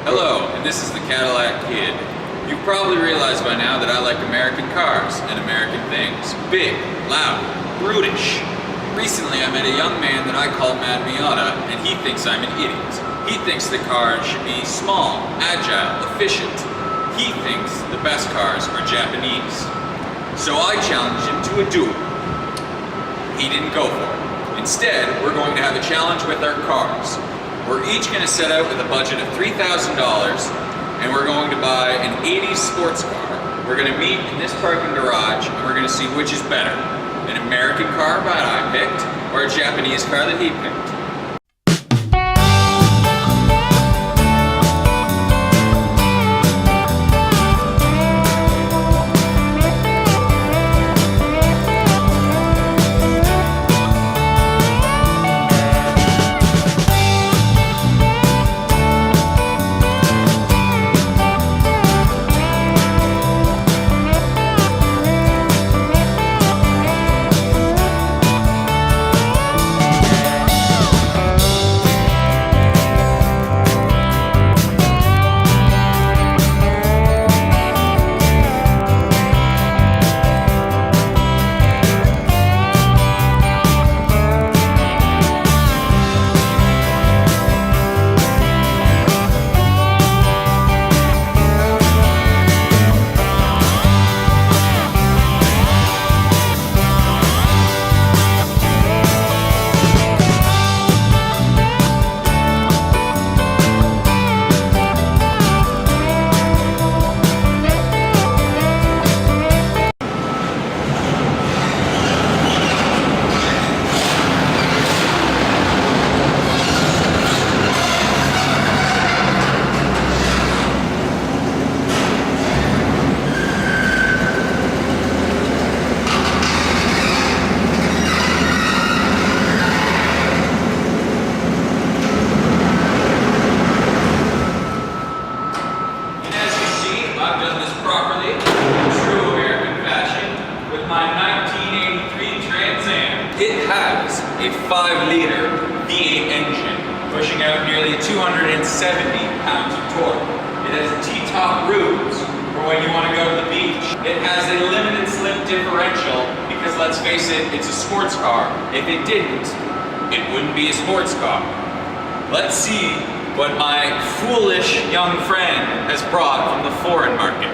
Hello, and this is the Cadillac Kid. You've probably realized by now that I like American cars and American things. Big, loud, brutish. Recently I met a young man that I call Mad Miata, and he thinks I'm an idiot. He thinks the cars should be small, agile, efficient. He thinks the best cars are Japanese. So I challenged him to a duel. He didn't go for it. Instead, we're going to have a challenge with our cars. We're each going to set out with a budget of $3,000, and we're going to buy an 80s sports car. We're going to meet in this parking garage, and we're going to see which is better. An American car that I picked, or a Japanese car that he picked. It has a 5-liter V8 engine, pushing out nearly 270 pounds of torque. It has T-top roofs for when you want to go to the beach. It has a limited slip differential because, let's face it, it's a sports car. If it didn't, it wouldn't be a sports car. Let's see what my foolish young friend has brought from the foreign market.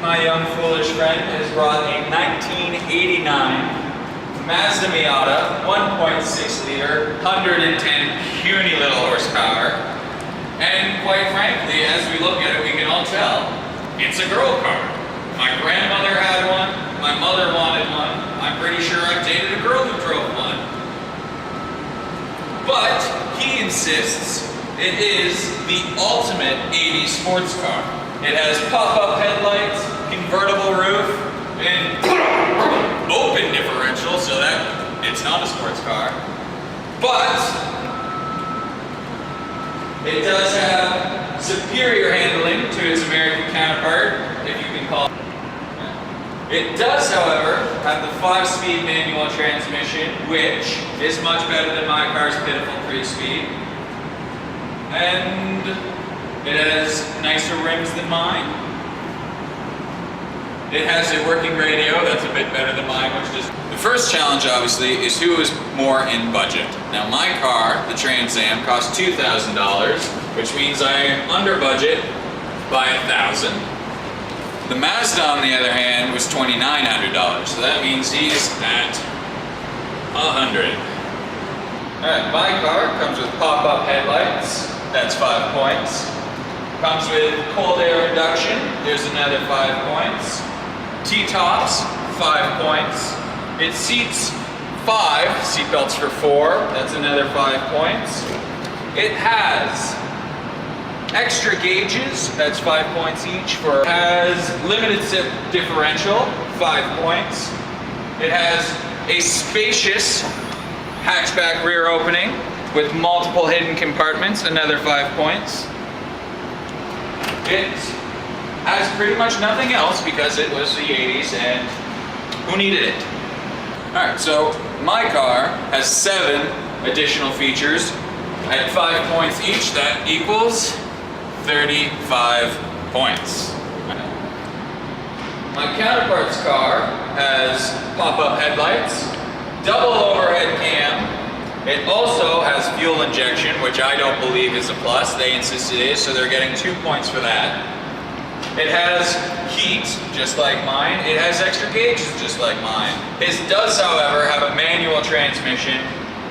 My young foolish friend has brought a 1989 Mazda Miata, 1.6 liter, 110 puny little horsepower. And quite frankly, as we look at it, we can all tell it's a girl car. My grandmother had one, my mother wanted one, I'm pretty sure I've dated a girl who drove one. But he insists it is the ultimate 80s sports car. It has pop-up headlights, convertible roof, and open differential, so that it's not a sports car. But it does have superior handling to its American counterpart, if you can call it. It does, however, have the 5-speed manual transmission, which is much better than my car's pitiful 3-speed. And it has nicer rims than mine. It has a working radio that's a bit better than mine, which just... The first challenge, obviously, is who is more in budget. Now, my car, the Trans Am, cost $2,000, which means I am under budget by $1,000. The Mazda, on the other hand, was $2,900, so that means he's at $100. Alright, my car comes with pop-up headlights. That's 5 points. Comes with cold air induction, there's another 5 points. T-tops, 5 points. It seats 5, seatbelts for 4, that's another 5 points. It has extra gauges, that's 5 points each. Has limited slip differential, 5 points. It has a spacious hatchback rear opening with multiple hidden compartments, another 5 points. It has pretty much nothing else because it was the 80s and who needed it? Alright, so my car has 7 additional features at 5 points each. That equals 35 points. My counterpart's car has pop-up headlights, double overhead cam. It also has fuel injection, which I don't believe is a plus. They insist it is, so they're getting 2 points for that. It has heat, just like mine. It has extra gauges, just like mine. It does, however, have a manual transmission,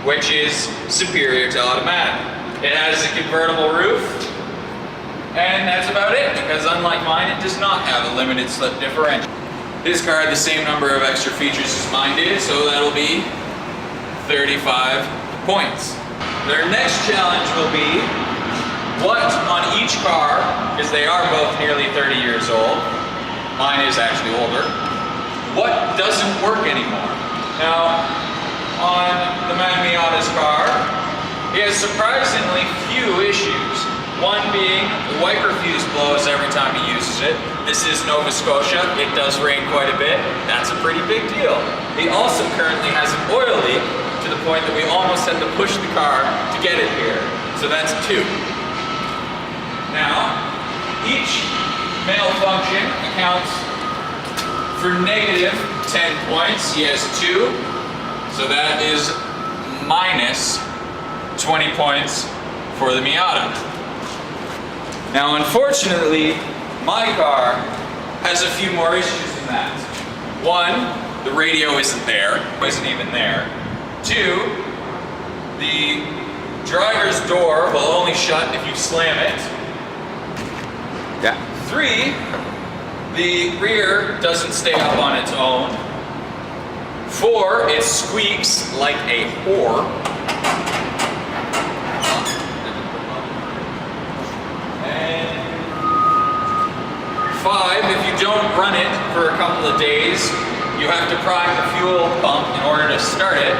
which is superior to automatic. It has a convertible roof, and that's about it, because unlike mine, it does not have a limited slip differential. This car had the same number of extra features as mine did, so that'll be 35 points. Their next challenge will be what on each car, because they are both nearly 30 years old, mine is actually older, what doesn't work anymore? Now, on the man Miata's car, he has surprisingly few issues. One being the wiper fuse blows every time he uses it. This is Nova Scotia, it does rain quite a bit. That's a pretty big deal. He also currently has an oil leak to the point that we almost had to push the car to get it here. So that's 2. Now, each malfunction accounts for negative 10 points. He has 2, so that is minus 20 points for the Miata. Now, unfortunately, my car has a few more issues than that. 1, the radio isn't there, isn't even there. 2, the driver's door will only shut if you slam it. Yeah. 3, the rear doesn't stay up on its own. 4, it squeaks like a whore. And 5, if you don't run it for a couple of days, you have to prime the fuel pump in order to start it,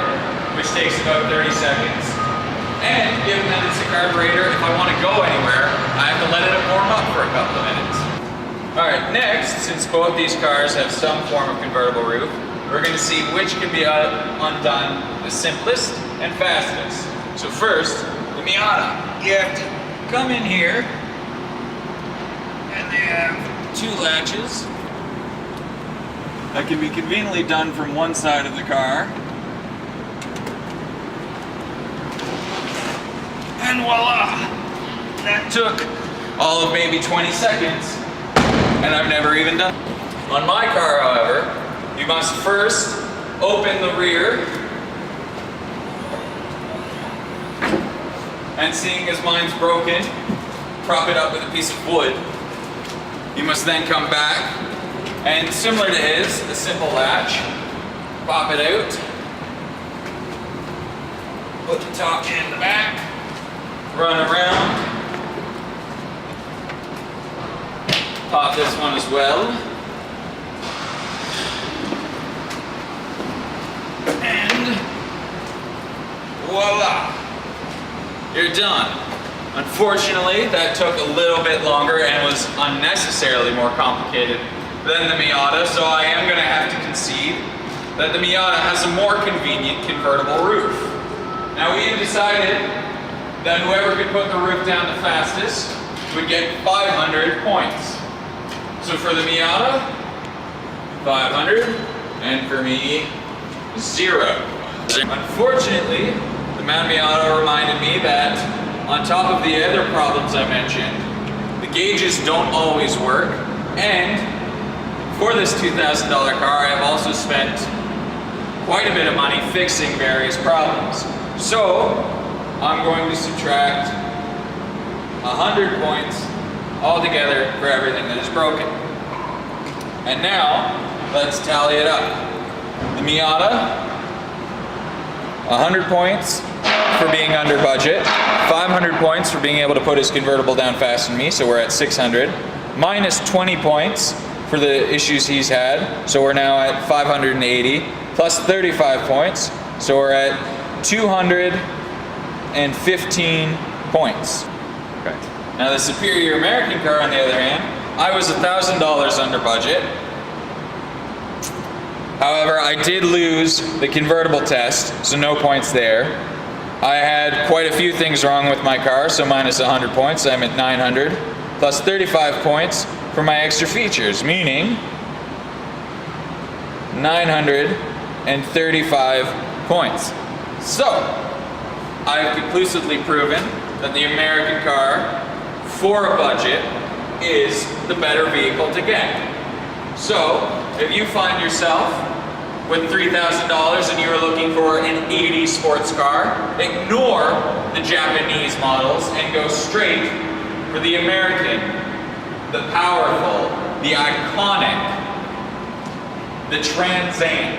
which takes about 30 seconds. And given that it's a carburetor, if I want to go anywhere, I have to let it warm up for a couple of minutes. Alright, next, since both these cars have some form of convertible roof, we're going to see which can be undone the simplest and fastest. So first, the Miata. You have to come in here, and they have 2 latches that can be conveniently done from one side of the car. And voila! That took all of maybe 20 seconds, and I've never even done it. On my car, however, you must first open the rear, and seeing as mine's broken, prop it up with a piece of wood. You must then come back, and similar to his, the simple latch, pop it out, put the top in the back, run around, pop this one as well, and voila, you're done. Unfortunately, that took a little bit longer and was unnecessarily more complicated than the Miata, so I am going to have to concede that the Miata has a more convenient convertible roof. Now, we have decided that whoever could put the roof down the fastest would get 500 points. So for the Miata, 500, and for me, 0. Unfortunately, the Mount Miata reminded me that on top of the other problems I mentioned, the gauges don't always work, and for this $2,000 car, I have also spent quite a bit of money fixing various problems. So, I'm going to subtract 100 points altogether for everything that is broken. And now, let's tally it up. The Miata 100 points for being under budget, 500 points for being able to put his convertible down faster than me, so we're at 600, minus 20 points for the issues he's had, so we're now at 580, plus 35 points, so we're at 215 points. Okay. Now the superior American car, on the other hand, I was $1,000 under budget. However, I did lose the convertible test, so no points there. I had quite a few things wrong with my car, so minus 100 points, I'm at 900, plus 35 points for my extra features, meaning 935 points. So, I've conclusively proven that the American car, for a budget, is the better vehicle to get. So, if you find yourself with $3,000 and you are looking for an 80s sports car, ignore the Japanese models and go straight for the American, the powerful, the iconic, the Trans Am.